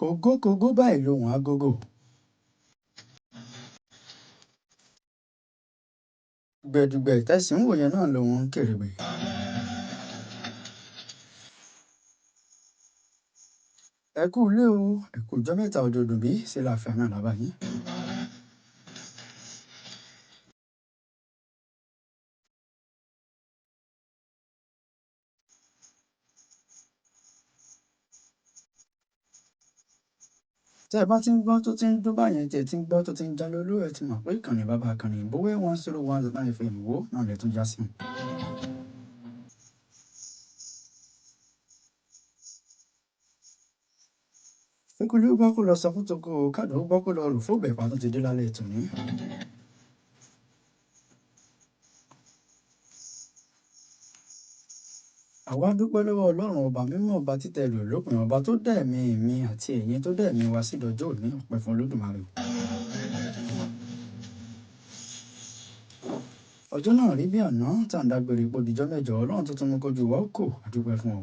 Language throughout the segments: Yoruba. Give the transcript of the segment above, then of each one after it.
Kògókògó báyìí lohùn agogo. Gbẹ̀dùgbẹ̀ tẹ́sí ń wò yẹn náà lohùn kèrègbè. Ẹ kú ilé o, ẹ kú ọjọ́ mẹ́ta òjòdùn bí ṣe láfíà náà lábá yín. Tẹ́ ẹ bá ti ń gbọ́ tó ti ń dún báyẹn tí ẹ ti ń gbọ́ tó ti ń já lólú ẹ ti mọ̀ pé ìkànnì bàbá ìkànnì ìbówé 101.9 FM wo náà lẹ tún já sí. Ekúlé ó gbọ́ kó lọ sọ fún toko kádùn ó gbọ́ kó lọ rò fóbẹ̀ pa tó ti dé lálẹ́ ètò ní. Àwa dúpẹ́ lọ́wọ́ Ọlọ́run ọba mímọ́ ọba títẹ̀ lò lópin ọba tó dá ẹ̀mí mi àti ẹ̀yin tó dá ẹ̀mí wa sí dọjọ́ òní ọpẹ́ fún Olódùmarè. Ọjọ́ náà rí bí àná tá à ń dágbére ipò dijọ́ mẹ́jọ Ọlọ́run tuntun mú kojú wa ó kò àdúpẹ́ fún ọ.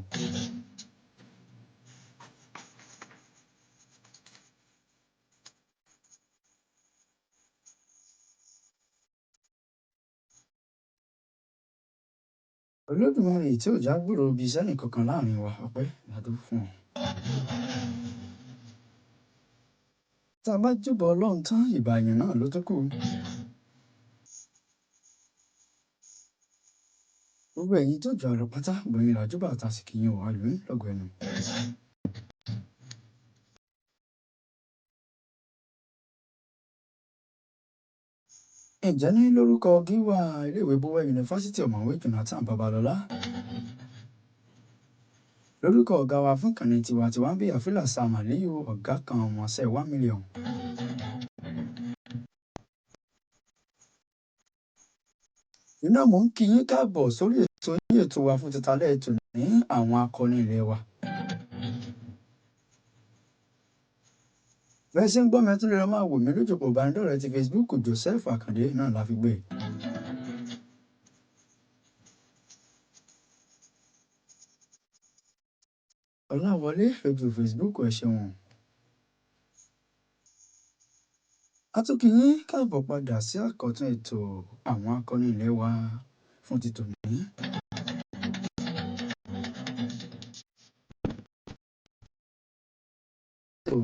Olódùmarè tí ò já gbúrò bí sẹ́nì kankan láàrin wa ọpẹ́ ìdádúró fún ọ. Tá a bá júbọ̀ Ọlọ́run tán ìbà èèyàn náà ló tó kù. Gbogbo ẹ̀yin tó jọ àrọ̀ pátá gbòyìn làjúbà tá a sì kìyìn ò àlùyìn lọ́gọ̀ ẹnu. Ǹjẹ́ ní lórúkọ gíwá iléèwé Bówẹ́ yunifásítì ọ̀mọ̀wé Jonathan Babalọ́lá. Lórúkọ ọ̀gá wa fún ìkànnì tiwantiwa ń bí àfílà Sam Aliyu ọ̀gá kan ọmọọṣẹ́ 1 million. Iná mò ń kí yín káàbọ̀ sórí ètò wa fún títalẹ́ ètò ní àwọn akọni ilé wa. Bẹ́ẹ̀ ṣe ń gbọ́ mi tún lè máa wò mí lójú òpó ìbánidọ́rẹ̀ẹ́ ti Facebook Joseph Akande náà la fi gbé. Ọláwọlé lójú Facebook ẹ ṣeun. A tún kí yín káàbọ̀ padà sí àkọ́tún ètò àwọn akọni ilé wa fún ti tòní.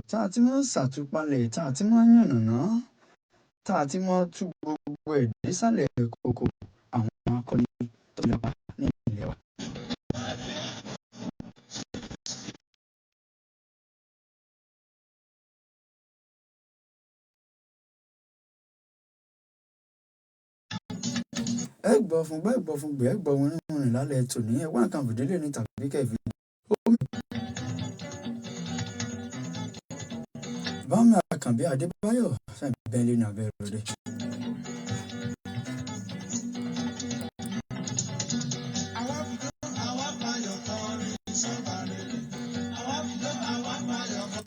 Tá a ti máa ń ṣàtúpalẹ̀ tá a ti máa ń yànnàná tá a ti máa ń tú gbogbo ẹ̀ désàlẹ̀ kòkò àwọn akọni tó yapa ní ilé wa. Ẹ gbọ́ fún gbọ́ ẹ gbọ́ fún gbẹ́ ẹ gbọ́ wọn nínú rìn lálẹ́ ètò ní ẹ wá nǹkan fìdílé ní tàbí kẹfì. Bámi Àkànbí Adébáyọ̀ bẹ́ẹ̀lì ní abẹ́rẹ́ rẹ̀.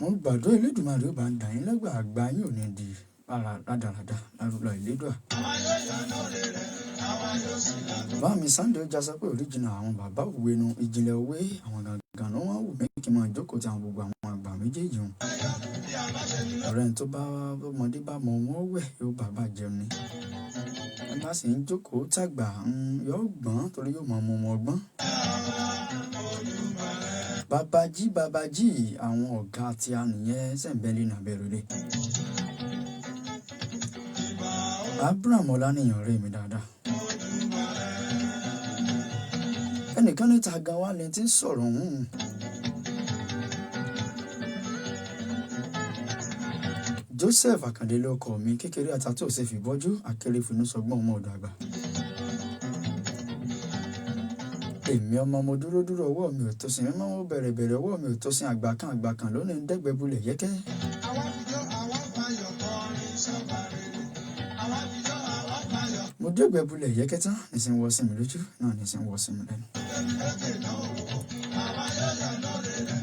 Mo gbàdúrà Elédùmarè ó bá ń dà yín lẹ́gbàá àgbà yín ò ní di ara rádaràda lárúlọ ìlédùà. Bámi Sunday ó já sọ pé original àwọn bàbá òwe nu ìjìnlẹ̀ òwe àwọn gangan ló wọ́n wù mí kí n máa jókòó ti àwọn gbogbo àwọn àgbà méjèèjì hàn. Ọ̀rẹ́ tó bá ọmọdé bá mọ wọn wẹ̀ yóò bàbá jẹun ni. Ẹ bá sì ń jókòó tàgbà yóò gbọ́n torí yóò mọ ọmọ ọgbọ́n. Babají àwọn ọ̀gá tí a nìyẹn sẹ̀ǹbẹ́lì nàbẹ̀rẹ̀ rẹ̀. Abraham Ọláníyàn rẹ̀ mi dáadáa. Ẹnìkan níta gan wá lẹ́ni tí ń sọ̀rọ̀ Joseph Akande ló kọ mi kékeré àtàtì ò ṣe fi bọ́jú akéré finú sọgbọ́n ọmọ ọ̀dọ̀ àgbà. Èmi ọmọ mo dúró ọwọ́ mi ò tó sin mímọ́ mo bẹ̀rẹ̀ ọwọ́ mi ò tó sin àgbà kan lónìí ń dẹ́gbẹ́ bulẹ̀ yẹ́kẹ́. Mo dẹ́gbẹ́ bulẹ̀ yẹ́kẹ́ tán nísìn wọ́ sí mi lójú náà nísìn wọ́ sí mi lẹ́nu.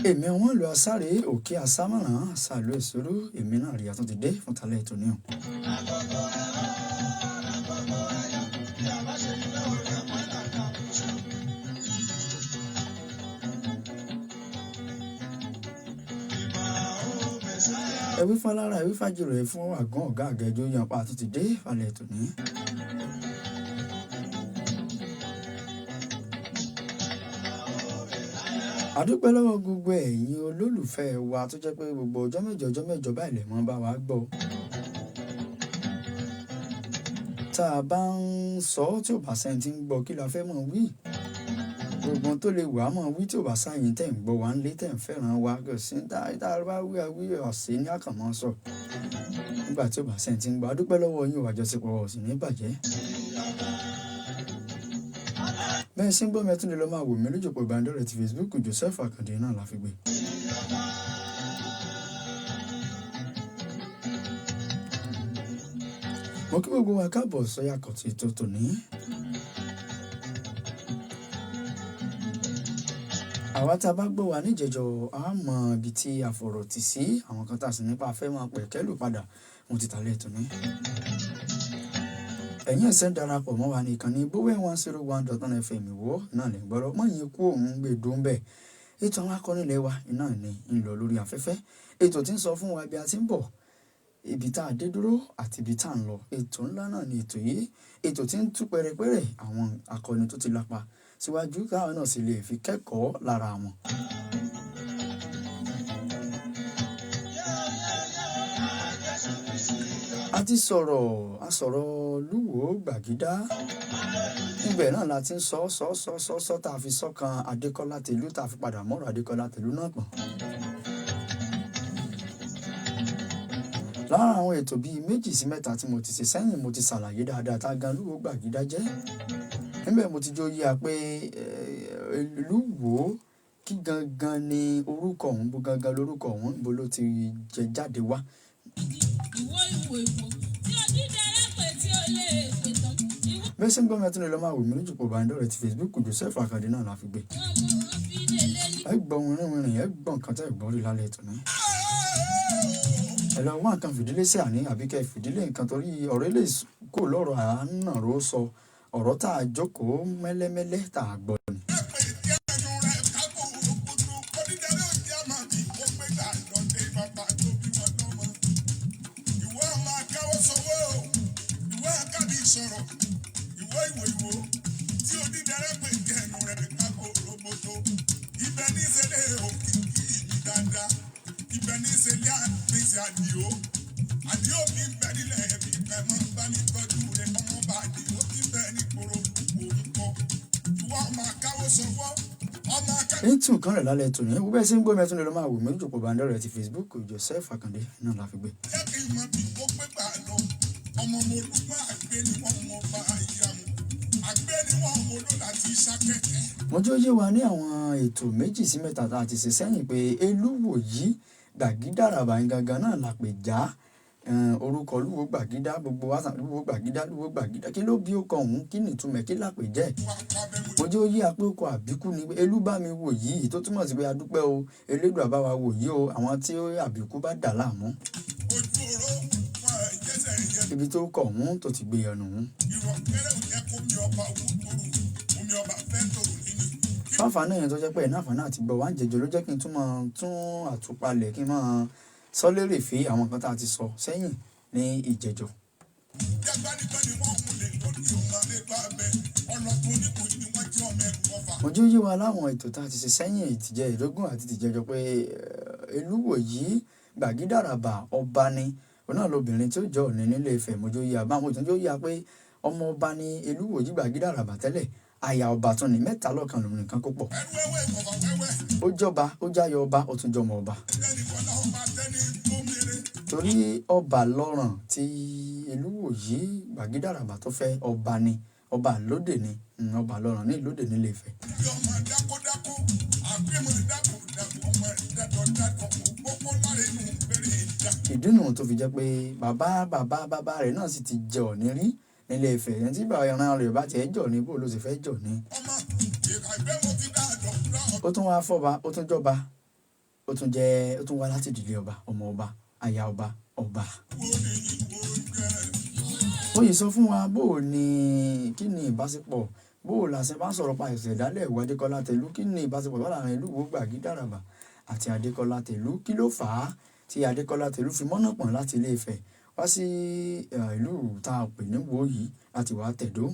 Èmi wọn lu asáré òkè asámọ̀ràn àṣàlù ìṣòro èmi náà rí àtúntì dé fún talẹ́ ètò níhàn. ẹwí fálára ẹwí fàjìrò ẹ fún àgán ọ̀gá àgẹjọ yan pa àtúntì dé falẹ̀ tòní. àdúpẹ́ lọ́wọ́ gbogbo ẹ̀yin olólùfẹ́ wa tó jẹ́ pé gbogbo ọjọ́ mẹ́jọ báyìí lẹ̀ mọ́ bá wa gbọ́. tá a bá ń sọ tí ò bá sẹ́ni tí ń gbọ́ kí la fẹ́ mọ̀ wí. gbogbo tó lè wà á mọ̀ wí tí ò bá sáyìn tẹ̀ ń gbọ́ wa ń lé tẹ̀ ń fẹ́ràn wa kò sí tá a bá wí ọ̀sẹ̀ ní àkànmọ́ sọ. nígbà tí ò bá sẹ́ni tí ń gbọ́ àdúpẹ́ lọ́wọ́ yín ò àjọṣepọ̀ ọ̀sìn ní bàjẹ́. bẹ́ẹ̀ sí ń gbọ́ mẹ́tún lè lọ́ máa wò mí lójú òpó ìbánidọ́rẹ̀ẹ́ ti Facebook Joseph Akande náà la fi gbé. mo kí gbogbo wa káàbọ̀ sọ́yà kọ̀tì tó tòní. àwa tá a bá gbọ́ wa níjẹ̀jọ́ a mọ ibi tí a fọ̀rọ̀ tì sí àwọn kan tá a sì nípa afẹ́ máa pẹ̀ kẹ́lù padà mo ti tàlẹ́ tòní. ẹ̀yin ẹ̀sẹ̀ ń darapọ̀ mọ́ wa ní ìkànnì Bowe 101.9 FM Ìwó náà lè gbọ́dọ̀ mọ́ yín kú òun gbé dùn bẹ́ẹ̀. ètò àwọn akọni ilẹ̀ wa iná ní ń lọ lórí afẹ́fẹ́ ètò tí ń sọ fún wa bí a ti ń bọ̀ ibi tá a dé dúró àti ibi tá a ń lọ ètò ńlá náà ni ètò yìí ètò tí ń tú pẹrẹpẹrẹ àwọn akọni tó ti lápa síwájú káwọn náà sì lè fi kẹ́kọ̀ọ́ lára wọn. a ti sọ̀rọ̀ Lúwo Gbàgídá níbẹ̀ náà la ti ń sọ tá a fi sọ́kan Adékọ́lá Tèlú tá a fi padà mọ́rọ̀ Adékọ́lá Tèlú náà pọ̀n. lára àwọn ètò bíi 2 sí 3 tí mo ti ṣe sẹ́yìn mo ti ṣàlàyé dáadáa tá a gan Lúwo Gbàgídá jẹ́ níbẹ̀ mo ti jó yíya pé Lúwo kí gangan ni orúkọ ọ̀hún bó gangan lórúkọ ọ̀hún bó ló ti jẹ jáde wá. bẹ́ẹ̀ sí ń gbọ́ mi ẹtún lè lọ́ máa wò mí lójú pọ̀ ìbánidọ́rẹ̀ẹ́ ti Facebook Joseph Akande náà la fi gbé. ẹ gbọ́ wìnrìnwìnrìn ẹ gbọ́ nǹkan tẹ́ ẹ gbọ́ rí lálẹ́ ètò náà. ẹ lọ wá nǹkan fìdílé sí àní àbí kẹ́ fìdílé nǹkan torí ọ̀rọ̀ lè kó lọ́rọ̀ àánàró sọ ọ̀rọ̀ tá a jókòó mẹ́lẹ́mẹ́lẹ́ tá a gbọ́ ni. ètò kan rẹ̀ lálẹ́ tòní wọ́n bẹ́ẹ̀ sí ń gbọ́ mẹ́tún lè lọ́ máa wò mí lójú pọ̀ ìbánidọ́rẹ̀ẹ́ ti Facebook Joseph Akande náà la fi gbé. mo jẹ́ òye wa ní àwọn ètò 2 sí 3 tá a ti ṣe sẹ́yìn pé Elúwòyí Gbàgídàràbà gangan náà la pè já orúkọ Lúwo Gbàgídá gbogbo wa Lúwo Gbàgídá kí ló bí ó kọ òun kí ni ìtumọ̀ kí lápè jẹ́ mo jẹ́ òye apé ọkọ̀ àbíkú ni pé elú bá mi wò yìí tó túmọ̀ sí pé adúpẹ́ o Elédùà bá wa wò yìí o àwọn tí àbíkú bá dà láàmú ibi tó kọ̀ òun tó ti gbé ẹnu òun. fáfáà yẹn tó jẹ́ pé ẹ̀ náà fàánà àti gbọ́ wá ń jẹjọ ló jẹ́ kí n tún àtúpalẹ̀ kí n máa sọ lérè fí àwọn kan tá a ti sọ sẹ́yìn ní ìjẹjọ. mo jẹ́ yé wa láwọn ètò tá a ti ṣe sẹ́yìn ìtìjẹ́ ìdógún àti ìtìjẹjọ pé Elúwòyí Gbàgídàràbà ọba ni òun náà lobìnrin tí ó jẹ́ Ọ̀ọ̀ni nílé Ifẹ̀ mo jẹ́ yé wa báwọn ìtúnjẹ́ yé wa pé ọmọ ọba ni Elúwòyí Gbàgídàràbà tẹ́lẹ̀ aya ọba tún ní 3 lọ́kàn lòun nìkan kó pọ̀ ó jọba ó jáyọ ọba ó tún jọmọ ọba torí ọba lọ́ràn tí Elúwòyí Gbàgídàràbà tó fẹ́ ọba ni ọba lóde ni ọba lọ́ràn ní lóde nílé Ifẹ̀. ìdí nù tó fi jẹ́ pé bàbá rẹ̀ náà sì ti jẹ Ọ̀ọ̀ni rí nílé Ifẹ̀ yẹn tí bàbá ẹran rẹ̀ bá tiẹ̀ jọ̀ ní bó ló sì fẹ́ jọ̀ ní. ó tún wá fọ́ba ó tún jọba ó tún wá láti ìdílé ọba ọmọ ọba aya ọba ọba. ó yìí sọ fún wa bó o ní kí ni ìbáṣepọ̀ bó o làṣẹ bá ń sọ̀rọ̀ pa ẹ̀sẹ̀ ìdálẹ̀ ìwà Adékọ́lá Tèlú kí ni ìbáṣepọ̀ láàrin Lúwo Gbàgídàràbà àti Adékọ́lá Tèlú kí ló fà á tí Adékọ́lá Tẹ̀lú fi mọ́nà pọ̀n láti Ilé Ifẹ̀ wá sí ìlú tá a pè ní Ìwó yìí láti wá tẹ̀dó.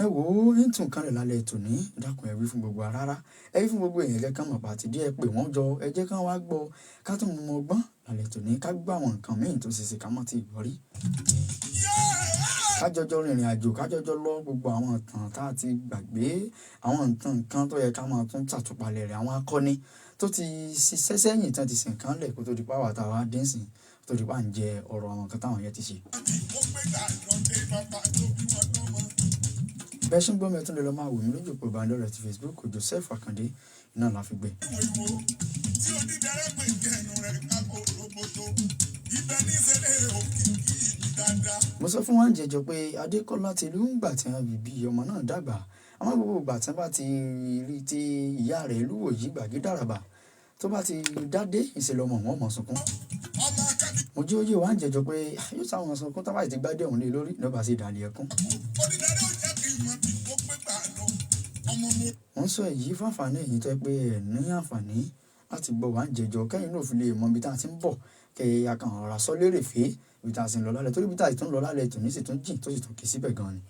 Ẹ wò ó ń tún kan rẹ̀ lálẹ́ tòní dákun ẹ wí fún gbogbo rárá ẹ wí fún gbogbo èèyàn jẹ́ ká mọ̀ pàtì díẹ̀ pé wọ́n jọ ẹ jẹ́ ká wá gbọ́ ká tún mọ ọgbọ́n lálẹ́ tòní ká gbọ́ àwọn nǹkan míì tó ṣe ká mọ̀ tí ì gbọ́ rí. Kájọjọ rìnrìn àjò kájọjọ lọ gbogbo àwọn ìtàn tá a ti gbàgbé àwọn nǹkan tó yẹ ká máa tún ṣàtúpalẹ̀ rẹ̀ àwọn akọni tó ti ṣiṣẹ́ sẹ́yìn tán ti sìn kan lẹ̀ kó tó di pàwọ́ àtàwọn adẹ́sìn tó di pa ń jẹ ọ̀rọ̀ àwọn nǹkan táwọn yẹn ti ṣe. Bẹ́ẹ̀ ṣe ń gbọ́ mi tún lè lọ máa wò mí lójú òpó ìbánidọ́rẹ̀ẹ́ ti Facebook Joseph Akande iná la fi gbé. Mo sọ fún wa ń jẹjọ pé Adékọ́lá Tẹ̀lú ń gbà tí wọ́n bí ọmọ náà dàgbà àmọ́ gbogbo ìgbà tí wọ́n bá ti rí tí ìyá rẹ̀ Olúwòyí Gbàgede Àràbà tó bá ti dádé ìṣẹ̀lẹ̀ ọmọ wọn mọ̀ sunkún. Mo jẹ́ òye wa ń jẹjọ pé yóò sáwọn sunkún tó bá ti gbádé òun lé lórí ló bá sì dàlẹ́ ẹkún. Wọ́n sọ èyí fún àǹfààní èyí tó pé ẹ̀ ní àǹfààní láti gbọ́ wa ń jẹjọ kẹ́yìn náà fi lè mọ ibi tá a ti ń bọ̀ kẹ́ akàn ọ̀rọ̀ sọ lérè fèé ibi tá a sì ń lọ lálẹ́ torí ibi tá a sì tún lọ lálẹ́ tòní sì tún jìn tó sì tún kì í síbẹ̀ gan ni.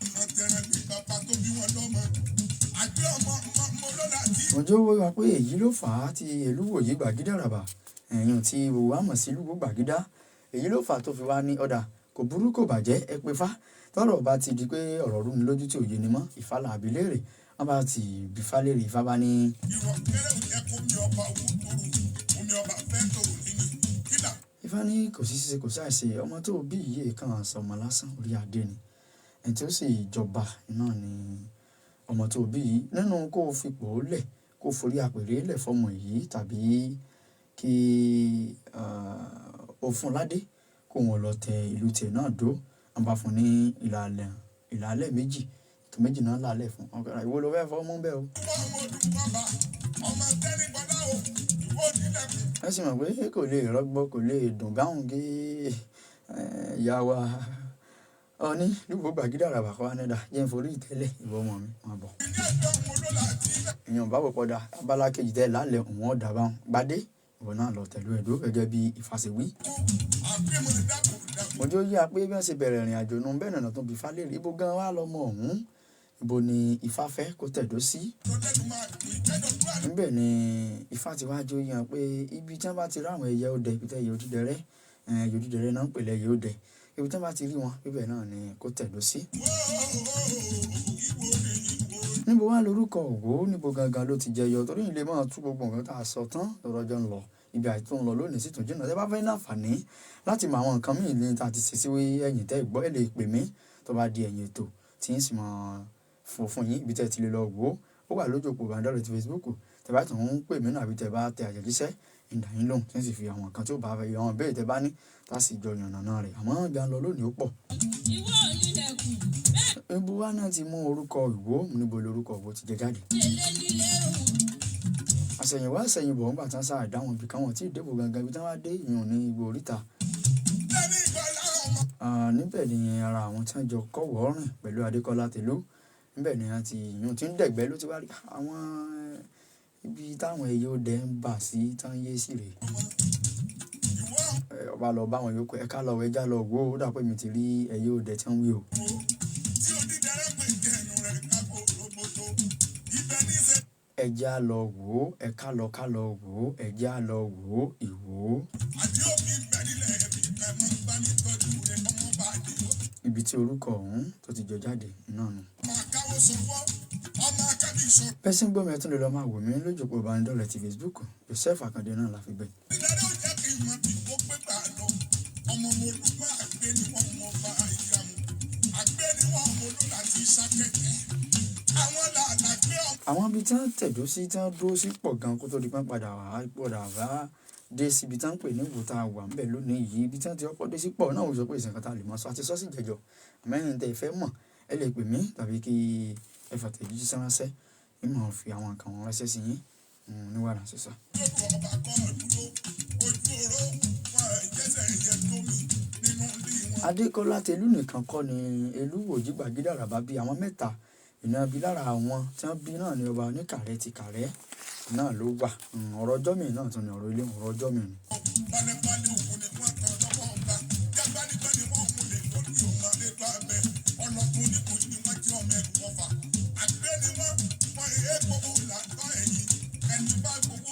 Mo jẹ́ owó wa pé èyí ló fà á tí Olúwòyí Gbàgede Àràbà ẹ̀yìn tí wò mọ̀ sí Olúwo Gbàgídá èyí ló fà á tó fi wá ní ọ̀dà kò burú kò bàjẹ́ ẹ pé fá tọ́rọ̀ bá ti di pé ọ̀rọ̀ rú ni lójú tí òye ni mọ́ Ifá là bí léèrè wọ́n bá ti bí Ifá léèrè Ifá bá ní. Ifá ní kò sí ṣíṣe kò ṣàìṣe ọmọ tó bí yìí kan sọmọ lásán orí adé ni ẹni tí ó sì jọba náà ni ọmọ tó bí yìí nínú kó o fipò lẹ̀ kó o forí àpèrè lẹ̀ fọmọ yìí tàbí kí o fún ládé kó wọn lọ tẹ ìlú tiẹ̀ náà dó wọn bá fún ní ìlàlẹ̀ méjì tó méjì náà lálẹ̀ fún ọkọ̀ ìwọ ló fẹ́ fọ́ mú bẹ́ẹ̀ o. ẹ sì mọ̀ pé kò lè rọ́gbọ́ kò lè dùn báwọn gé ìyá wa Ọọ̀ni Olúwo Gbàgede Àràbà kọ́ anẹ́dà jẹ́ ń forí ìtẹ́lẹ̀ ìwọ ọmọ mi máa bọ̀. èèyàn bá wọ̀ pọ̀dà abala kejì tẹ́ lálẹ́ òun ọ̀dà bá ń gbadé ìwọ náà lọ tẹ̀lú ẹ̀dó gẹ́gẹ́ bí Ifá ṣe wí. mo jẹ́ ó yí a pé bí wọ́n ṣe bẹ̀rẹ̀ ìrìn àjò nu bẹ́ẹ̀ nàá tó bí Ifá léèrè ibo gan wá lọ́mọ ọ̀hún ibo ni Ifá fẹ́ kó tẹ̀dó sí. níbẹ̀ ni Ifá ti wá jó yàn pé ibi tí wọ́n bá ti rí àwọn ẹyẹ ọdẹ ibi tẹ́ ẹyẹ Odídẹrẹ́ náà ń pèlè ẹyẹ ọdẹ ibi tí wọ́n bá ti rí wọn bíbẹ̀ náà ni kó tẹ̀dó sí. níbo wá lorúkọ Òwò níbo gangan ló ti jẹyọ torí ilé máa tú gbogbo nǹkan tá a sọ tán lọ́rọ́jọ́ ń lọ ibi àti tó ń lọ lónìí sì tún jìnnà tẹ́ bá fẹ́ láǹfààní láti mọ àwọn nǹkan míì ní ta ti ṣe sí ẹ̀yìn tẹ́ ìgbọ́ ẹ̀ lè pè mí tó bá di ẹ̀yìn ètò tí ń sì máa fún yín ibi tẹ́ ti lè lọ wò ó wà lójú òpó ìbánidọ́rẹ̀ẹ́ ti Facebook tẹ́ bá tún ń pè mí náà àbí tẹ́ bá tẹ àjẹjíṣẹ́ ìdáyín lóhùn tí ń sì fi àwọn nǹkan tí ó bá fẹ́ àwọn ìbéèrè tẹ́ bá ní tá sì jọ yànnàná rẹ̀ àmọ́ ìgbà ń lọ lónìí ó pọ̀. ibo wa náà ti mú orúkọ Ìwó níbo lorúkọ Ìwó ti jẹ jáde. àṣẹ̀yìnwá àṣẹ̀yìnbọ̀ ń bàtán sáà dáwọn ibì káwọn tí ìdìbò gangan ibi tí wọ́n á dé ìyọ̀n ní Ìgbò Oríta. níbẹ̀ ni ara àwọn tí wọ́n jọ kọ́wọ́ rìn pẹ̀lú Adékọ́lá Tẹ̀lú níbẹ̀ ni wọ́n ti ìyọ̀n tí ń dẹ̀gbẹ́ ló ti wá rí àwọn ibi táwọn ẹyẹ ọdẹ ń bà sí tán yé sí rèé. ọba lọ bá wọn yòókù ẹ̀ka lọ ẹja lọ wò ó dàpọ̀ mi ti rí ẹyẹ ọdẹ tí wọ́n wí o. ẹja lọ wò ó ẹ̀ka lọ ká lọ wò ó ẹja lọ wò ó Ìwó. ibi tí orúkọ ọ̀hún tó ti jọ jáde náà nù. pẹ́sìn gbọ́ mi ẹ̀ tún lè lọ máa wò mí lójú òpó ìbánidọ́rẹ̀ẹ́ ti Facebook Joseph Akande náà la fi gbé. àwọn ibi tí wọ́n tẹ̀dó sí tí wọ́n dúró sí pọ̀ gan kó tó di pọ́n padà wá dé síbi tí wọ́n ń pè ní Ìwó tá a wà ńbẹ̀ lónìí yìí ibi tí wọ́n ti ọ̀pọ̀ dé sí pọ̀ náà ò sọ pé ìsìnkàn tá a lè mọ̀ sọ àti sọ́ọ̀sì jẹjọ mẹ́rin tẹ́ ẹ fẹ́ mọ̀ ẹ lè pè mí tàbí kí ẹ fàtẹ̀jíṣẹ́ ránṣẹ́ ìmọ̀ fi àwọn nǹkan wọn ránṣẹ́ sí yín ní wàrà sísọ. Adékọ́lá Tẹ̀lú nìkan kọ́ ni Olúwòyí Gbàgede Àràbà bí àwọn mẹ́ta ìná bí lára àwọn tí wọ́n bí náà ni ọba oníkàrẹ́ ti kàrẹ́ náà ló wà. Ọ̀rọ̀ ọjọ́ mi náà tún ni ọ̀rọ̀ ilé ọ̀rọ̀ ọjọ́ mi ni.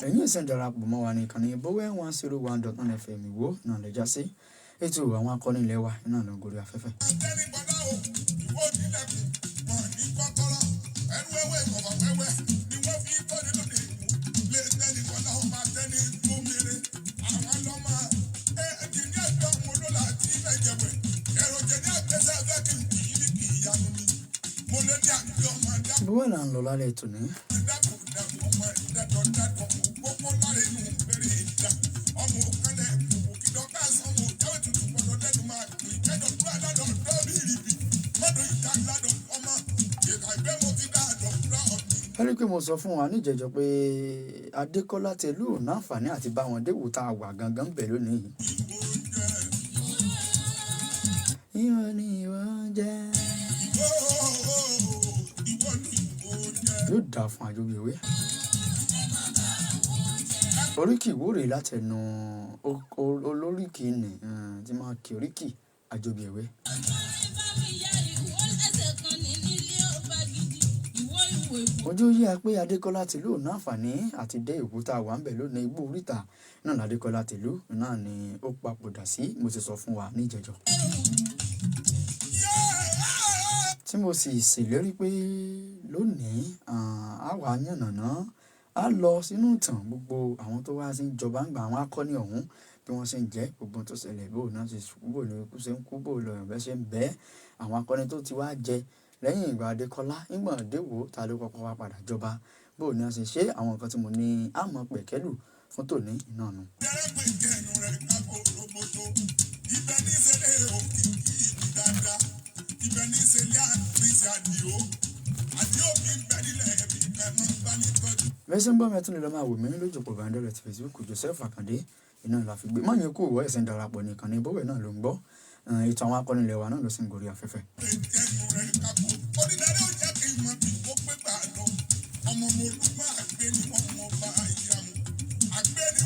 ẹ̀yin ìsìn darapọ̀ mọ́ wa ní ìkànnì Bówẹ́ 101.9 FM Ìwó náà lè já sí ètò àwọn akọni ilẹ̀ wa náà ló ń gorí afẹ́fẹ́. Bówẹ́ là ń lọ lálẹ́ ètò ní. Ẹ̀rí pé mo sọ fún wa níjẹ̀jọ́ pé Adékọ́lá Tẹ̀lú ò náǹfààní àti bá wọn déwò tá a wà gangan bẹ̀ lónìí. Ìwọ ni ìwọ jẹ́. Yóò dáa fún Àjọbíewé. Oríkì ìwúre látẹnu olóríkì ni tí máa kí oríkì Àjọbíewé. Ojú yí a pé Adékọ́lá Tẹ̀lú ò náǹfààní àti dé ìwò tá a wà ń bẹ̀ lónìí Igbó Oríta náà ní Adékọ́lá Tẹ̀lú náà ni ó papòdà sí, mo ti sọ fún wa níjẹ̀jọ́. Tí mo sì ṣèlérí pé lónìí a wà yànnàná a lọ sínú ìtàn gbogbo àwọn tó wá sí ìjọba ń gba àwọn akọni ọ̀hún bí wọ́n ṣe ń jẹ́ gbogbo tó ṣẹlẹ̀ bó náà ṣe bó ní ikú ṣe ń kú bó lọ ìbẹ́ ṣe ń bẹ́ àwọn akọni tó ti wá jẹ lẹ́yìn ìgbà Adékọ́lá nígbà déwò ta ló kọ́kọ́ wá padà jọba bó ní a ṣe ṣe àwọn nǹkan tí mo ní àmọ́ pẹ̀kẹ́lù fún tòní iná nu. Mẹ́sàn-án bọ́ mẹ́tún lè lọ máa wò mí lójú pọ̀ bàndẹ́rẹ̀ ti Facebook Joseph Akande iná la fi gbé mọ́yìn kú ìwọ ẹ̀sìn darapọ̀ nìkan ní Bówẹ́ náà ló ń gbọ́ ètò àwọn akọni ilẹ̀ wa náà ló sì ń gorí afẹ́fẹ́.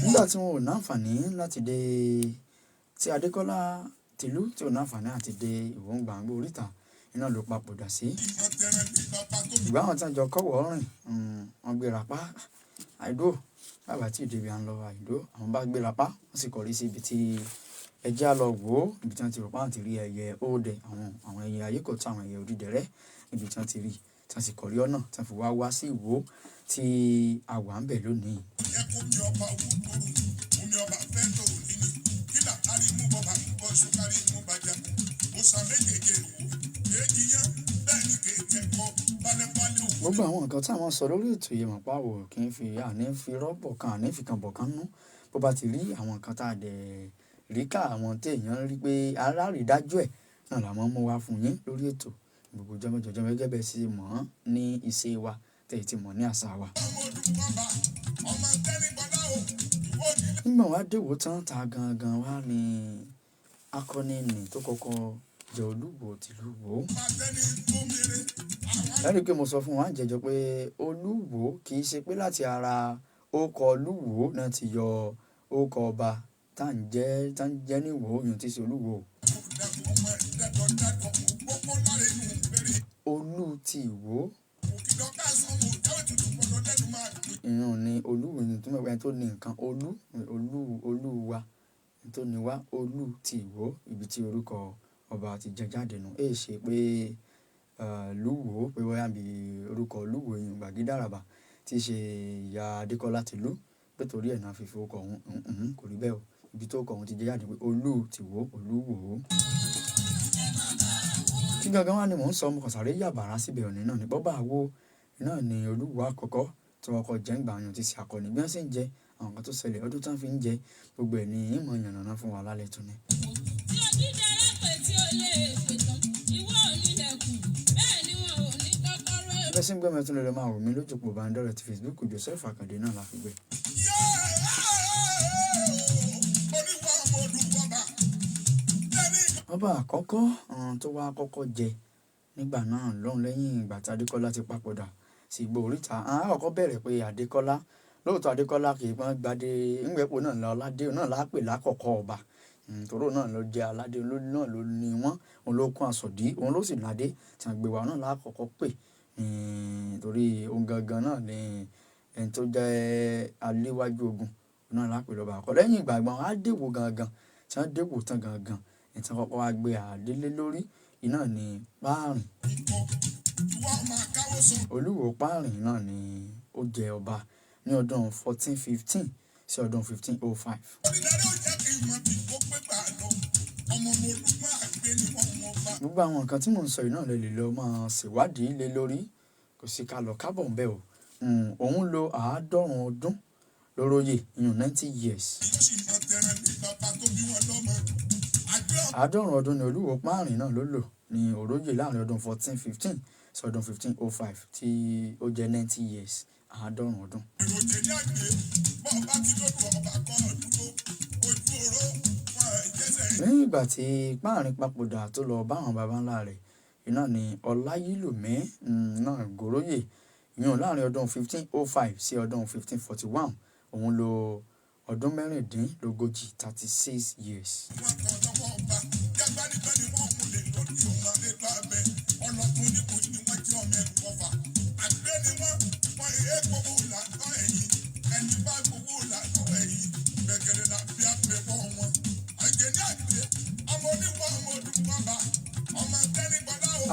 Nígbà tí wọn ò náǹfààní láti dé tí Adékọ́lá Tẹ̀lú tí ò náǹfààní àti dé Ìwó Gbàǹgbò Oríta iná ló papòdà sí. Ìgbà àwọn tí wọ́n jọ kọ́wọ́ rìn wọ́n gbéra pa Àìdó bàbá tí ìdèbí à ń lọ Àìdó àwọn bá gbéra pa wọ́n sì kọrí sí ibi tí ẹjẹ́ á lọ wò ó ibi tí wọ́n ti rò pa wọ́n ti rí ẹyẹ òde àwọn ẹyẹ ayé kò tó àwọn ẹyẹ Odídẹrẹ́ ibi tí wọ́n ti rí tí wọ́n sì kọrí ọ̀nà tí wọ́n fi wá sí Ìwó tí a wà ń bẹ̀ lónìí. Gbogbo àwọn nǹkan tí àwọn sọ lórí ètò yìí mọ̀ pa wò kì í fi àní fi rọ́pò kan àní fi kan bọ̀ kan nú bó bá ti rí àwọn nǹkan tá a dẹ̀ rí ká àwọn téèyàn rí pé alárídájú ẹ̀ náà làwọn mú wá fún yín lórí ètò gbogbo jọmọjọjọ gẹ́gẹ́ bẹ́ẹ̀ sì mọ̀ ọ́n ní ìṣe wa tẹ̀yí ti mọ̀ ní àṣà wa. Nígbà wá déwò tán ta gangan wá ní akọni nì tó kọ́kọ́ jẹ́ Olúwo tìlú Ìwó. Lẹ́rìí pé mo sọ fún wa jẹjọ pé Olúwo kì í ṣe pé láti ara orúkọ Olúwo náà ti yọ orúkọ ọba tá ń jẹ́ ní Ìwó yòó tí ṣe Olúwo. Olú ti Ìwó ìran ni Olúwo ní tó mẹ́wàá tó ní nǹkan olúwa tó ní wá Olú ti Ìwó ibi tí orúkọ ọba ti jẹ jáde nù èyí ṣe pé Lúwo pé wọ́n bí orúkọ Lúwo èèyàn Gbàgede Àràbà tí í ṣe ìyá Adékọ́lá Tẹ̀lú pé torí ẹ̀ náà fífi orúkọ ọ̀hún kò rí bẹ́ẹ̀ o ibi tó orúkọ ọ̀hún ti jẹ jáde pé Olú ti Ìwó Olúwo. Kí gangan wá ni mò ń sọ ọmọ kọ̀sàré yàbàrá síbẹ̀ òní náà ní bọ́bá àwo náà ni Olúwo àkọ́kọ́ tí wọ́n kọ́ jẹ́ ń gbà yàn ti ṣe akọni bí wọ́n sì ń jẹ àwọn kan tó ṣẹlẹ̀ ọdún tí wọ́n fi ń jẹ gbogbo ẹ̀ ní ìmọ̀ yànnàná fún wa lálẹ́ tó ní. Bẹ́ẹ̀ sì ń gbọ́ mẹ́tún lọ́dọ̀ máa wò mí lójú pò bàndẹ́rẹ̀ ti Facebook Joseph Akande náà la fi gbé. Ọba àkọ́kọ́ tó wá kọ́kọ́ jẹ nígbà náà lọ́hùn lẹ́yìn ìgbà tí Adékọ́lá ti papòdà sí Ìgbò Oríta. Àwọn àkọ́kọ́ bẹ̀rẹ̀ pé Adékọ́lá lóòótọ́ Adékọ́lá kì í pọ́n gbadé ńgbẹ́pọ̀ náà lọ aládé náà lápè lákọ̀ọ́kọ́ ọba tòró náà ló jẹ́ aládé olórí náà ló ní wọ́n òun ló kún àsọ̀dí òun ló sì ládé tí wọ́n gbé wa náà lákọ̀ọ́kọ́ pè torí ohun gangan náà ni ẹni tó jẹ́ aléwájú ogun náà lápè lọ́ba àkọ́ lẹ́yìn ìgbà gbọ́n á dèwò gangan tí wọ́n dèwò tán gangan ẹ̀ tí wọ́n kọ́kọ́ wá gbé àdélé lórí iná ní Páàrìn Olúwo Páàrìn náà ni ó jẹ ọba ní ọdún 1415 sí ọdún 1505. Gbogbo àwọn nǹkan tí mò ń sọ yìí náà lè lọ máa ṣèwádìí lé lórí kò sí ká lọ kábọ̀ ń bẹ̀ o. Òun lo 90 ọdún lóróyè 90 years. 90 ọdún ni Olúwo Páàrìn náà ló lò ní òróyè láàrin ọdún 1415 sí ọdún 1505 tí ó jẹ́ 90 years 90 ọdún. Lẹ́yìn ìgbà tí Páàrìn papòdà tó lọ bá àwọn baba ńlá rẹ̀ iná ni Ọláyílùmí náà gòróyè ìyẹn láàrin ọdún 1505 sí ọdún 1541 òun lo ọdún mẹ́rìndínlógójì 36 years.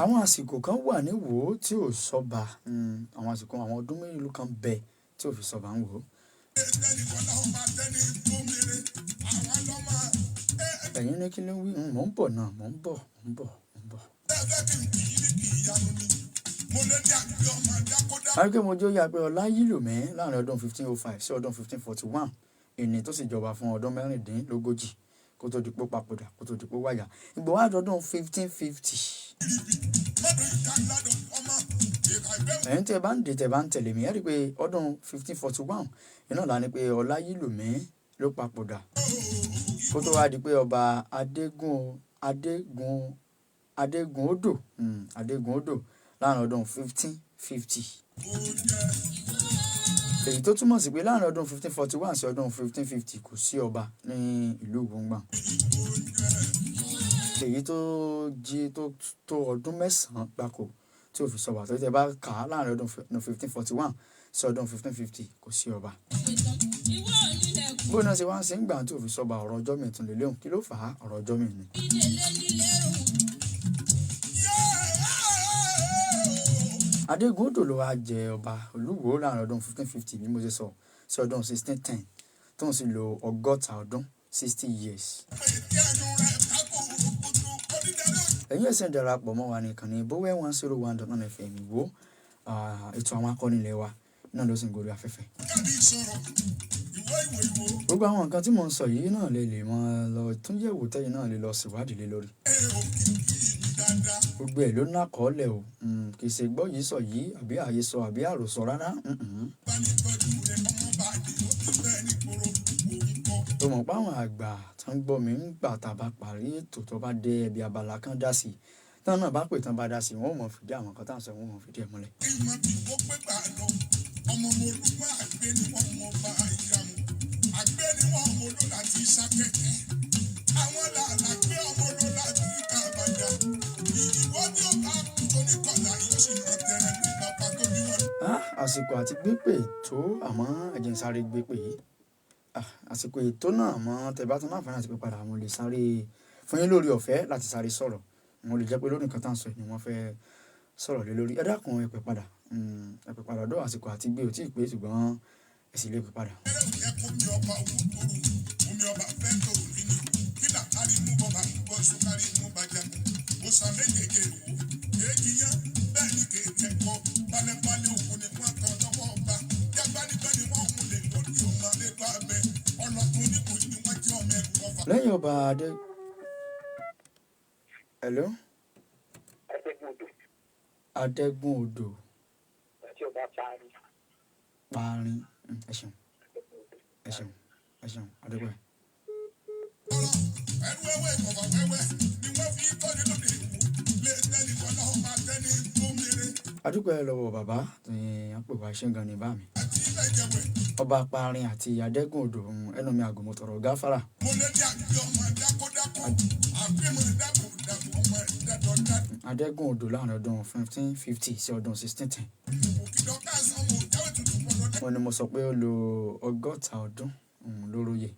Àwọn àsìkò kan wà ní Ìwó tí ò sọ́ba àwọn àsìkò àwọn ọdún mélòó kan bẹ tí ò fi sọ́ba ń Ìwó. Ẹ̀yin ní kí ló wí mò ń bọ̀ náà mò ń bọ̀. Àríkè mojú yà pé Ọláyílùmí láàrin ọdún 1505 sí ọdún 1541 ẹni tó sì jọba fún ọdún mẹ́rìndínlógójì kó tó di pé papòdà kó tó di pé wáyà ìgbò wá dọdún 1550. Ẹ̀yin tí ẹ bá ń dè tẹ̀ bá ń tẹ̀lé mi ẹ rí i pé ọdún 1541 iná là ní pé Ọláyílùmí ló papòdà kó tó wá di pé ọba Adégún Odò láàrin ọdún 1550. Èyí tó túmọ̀ sí pé láàrin ọdún 1541 sí ọdún 1550 kò sí ọba ní ìlú Ìgbòǹgbà. Èyí tó ọdún mẹ́sàn-án gbáko tí ò fi sọba tó tẹ́ bá kà á láàrin ọdún 1541 sí ọdún 1550 kò sí ọba. Bó náà ṣe wá ń ṣe ń gbà tí ò fi sọba ọ̀rọ̀ ọjọ́ mi tún lè léhùn kí ló fà á ọ̀rọ̀ ọjọ́ mi ni. Adégún Odò ló wá jẹ ọba Olúwo láàrin ọdún 1550 bí mo ṣe sọ sí ọdún 1610 tó ń sì lo 100 ọdún 60 years. Ẹ̀yin ẹ̀sìn darapọ̀ mọ́ wa nìkan ní Bowel 101.9 FM Ìwó ètò àwọn akọni ilẹ̀ wa náà ló sì ń gorí afẹ́fẹ́. Gbogbo àwọn nǹkan tí mò ń sọ yìí náà lè mọ́ lọ tún yẹ̀wò tẹ́yìn náà lè lọ ṣèwádìí lé lórí. Gbogbo ẹ̀ ló ná kọ́ọ́lẹ̀ o kì í ṣe gbọ́ yìí sọ yìí àbí àhesọ àbí àròsọ rárá. Tó mọ̀ pé àwọn àgbà tó ń gbọ́ mi ń gbà tá a bá parí ètò tó bá dé ẹbí abala kan dá sí táwọn náà bá pè tán bá dá sí wọn ò mọ̀ fìdí àwọn kan tá à ń sọ wọn ò mọ̀ fìdí ẹ̀ múlẹ̀. Àsìkò àti gbépè tó àmọ́ ẹ̀jẹ̀ ń sáré gbépè yìí àsìkò ètò náà àmọ́ tẹ́ bá tún náà fẹ́ràn àti pé padà mo lè sáré fún yín lórí ọ̀fẹ́ láti sáré sọ̀rọ̀ mo lè jẹ́ pé lórí nǹkan tá à ń sọ ni wọ́n fẹ́ sọ̀rọ̀ lé lórí ẹ dákun ẹ pè padà ọ̀dọ̀ àsìkò àti gbé ò tí ì pé ṣùgbọ́n ẹ sì lè pè padà. Lẹ́yìn ọba hello Adégún Odò Páàrìn ẹ ṣeun Adégún. adúpẹ́ lọ́wọ́ bàbá tí wọ́n pè wá ṣẹ́gun ní bá mi. ọba parin àti adẹ́gùn odò ẹnu mi àgùnmọ̀tọ̀rọ̀ gáfárà. adẹ́gùn odò láàrin ọdún 1550 sí ọdún 1610. wọ́n ní mo sọ pé ó lo 100 ọdún lóróyè.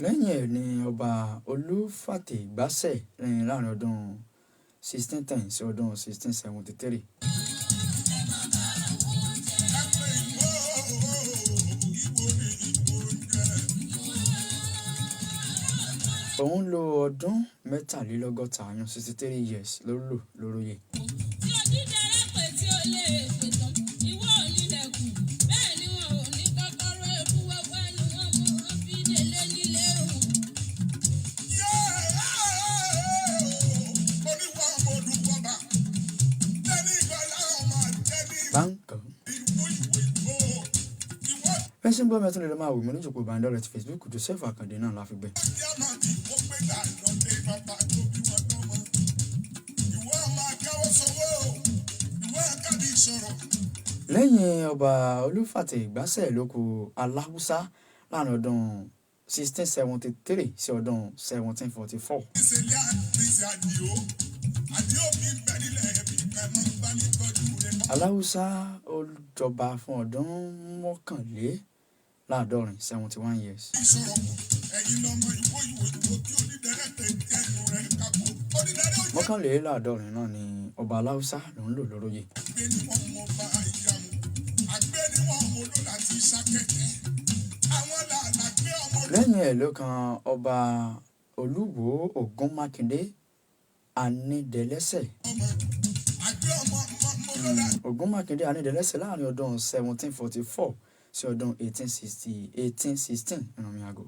lẹ́yìn ẹ̀ ni ọba olúfàtẹ̀gbàsẹ̀ láàrin ọdún 1610 sí ọdún 1673. òun lo ọdún 63 yan 63 years lóróyè. Fẹ́sí ń gbọ́ mẹ́tún lè lọ máa wò mí lójú pé ìbánidọ́rẹ̀ẹ́ ti Facebook Joseph Akande náà la fi gbé. lẹ́yìn ọba olúfàtẹ̀gbàsẹ̀ ló kù aláwùsá láàrin ọdún 1673 sí ọdún 1744. aláwùsá ó jọba fún ọdún mọ́kànléláàádọ́rin 71 years. mọ́kànléláàádọ́rin náà ni ọba aláwùsá ló ń lò lóróyè. lẹ́yìn ẹ̀ ló kan ọba olúwo ògúnmákindé anídẹlẹ́sẹ̀. ògúnmákindé anídẹlẹ́sẹ̀ láàrin ọdún 1744 sí ọdún 1816 ìrànmí àgọ́.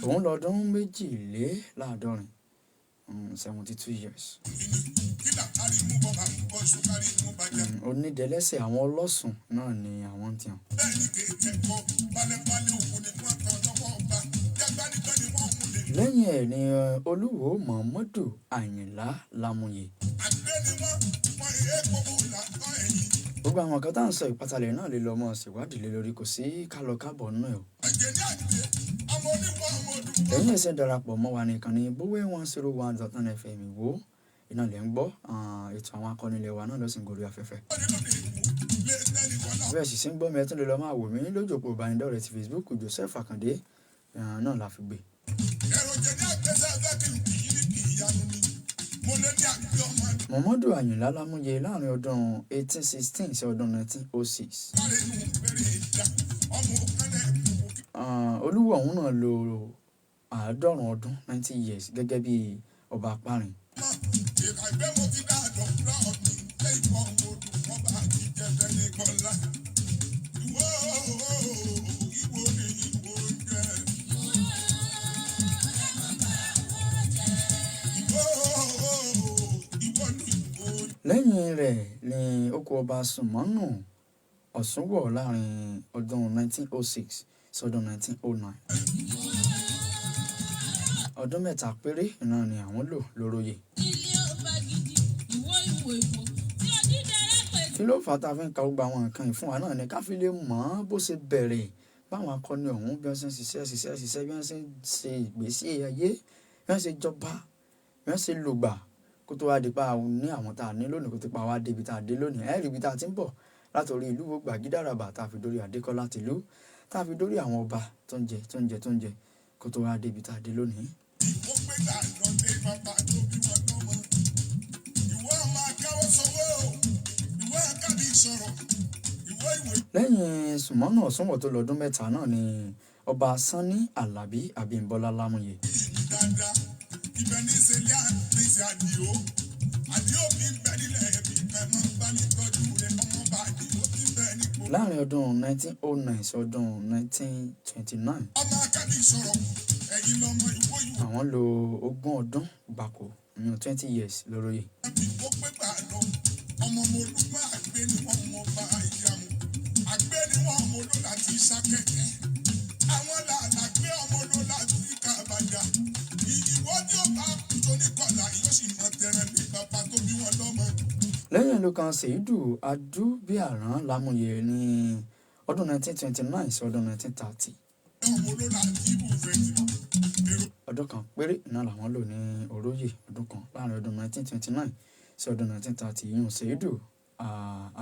òun lọ́dún méjìléláàádọ́rin 72 years. onídẹlẹ́sẹ̀ àwọn ọlọ́sùn náà ni àwọn ń tiàn. lẹ́yìn ẹ̀ ni olúwo muhammadu àyìnlá lámúyè. gbogbo àwọn kan tá à ń sọ ìpátálẹ̀ náà lè lọ mọ́ ṣèwádìí lé lórí kò sí kálọ-kábọ̀ nínú ẹ̀ o. ẹ̀yin ẹ̀sẹ̀ darapọ̀ mọ́ wa nìkan ní Bówé 101.9 FM Ìwó iná lè ń gbọ́ ètò àwọn akọni ilẹ̀ wa náà lọ́sìn gorí afẹ́fẹ́. bẹ́ẹ̀ sì sí ń gbọ́ mi ẹ tún lè lọ máa wò mí lójú òpó ìbánidọ́rẹ̀ẹ́ ti Facebook Joseph Akande náà la fi gbé. Muhammadu Àyìnlá Lámúyè láàrin ọdún 1816 sí ọdún 1906. olúwo ọ̀hún náà lo 90 ọdún 90 years gẹ́gẹ́ bí ọba apárin. lẹ́yìn rẹ̀ ni ó kù ọba Sùmọ́nù Ọ̀ṣúnwọ̀ láàrin ọdún 1906 sí ọdún 1909. ọdún mẹ́ta péré náà ni àwọn lò lóróyè. kí ló fà á tá a fi ń ka gbogbo àwọn nǹkan ìfún wa náà ni ká fi lè mọ̀ bó ṣe bẹ̀rẹ̀ báwọn akọni ọ̀hún bí wọ́n ṣe ń ṣiṣẹ́ bí wọ́n ṣe ń ṣe ìgbésí ayé bí wọ́n ṣe jọba bí wọ́n ṣe lògbà kó tó wá di pa ní àwọn tá a ní lónìí kó tó pa wá débi tá a dé lónìí ẹ̀rí ibi tá a ti ń bọ̀ látòrí ìlú Gbàgídàràbà tá a fi dórí Adékọ́lá tìlú tá a fi dórí àwọn ọba tó ń jẹ kó tó wá débi tá a dé lónìí. lẹ́yìn Sùmọ́nù Ọ̀ṣúnwọ̀ tó lọ́dún mẹ́ta náà ni ọba Sanni Alábí Abímbọ́lá Lámúyè. láàrin ọdún 1909 sí ọdún 1929 àwọn lo 20 ọdún gbáko ní 20 years lóróyè. ọmọ mo lúmọ àgbẹ̀ ni wọ́n mọ bá ìyàmú àgbẹ̀ ni wọ́n mọ ló láti sákẹ̀kẹ̀ àwọn làgbẹ̀ ọmọ ló láti kàbàjá ìwọ tí ó bá torí kọlà yóò sì mọ tẹrẹ ní bàbá tó bí wọn lọ́mọ. lẹ́yìn ìlú kan Sèídù Adúbíàrán Lámúyẹ ní ọdún 1929 sí ọdún 1930 ọmọ ló láti ibù fẹ́ẹ́ ọdún kan péré náà làwọn lò ní oróyè ọdún kan láàrin ọdún 1929 sí ọdún 1930 yìí Sèídù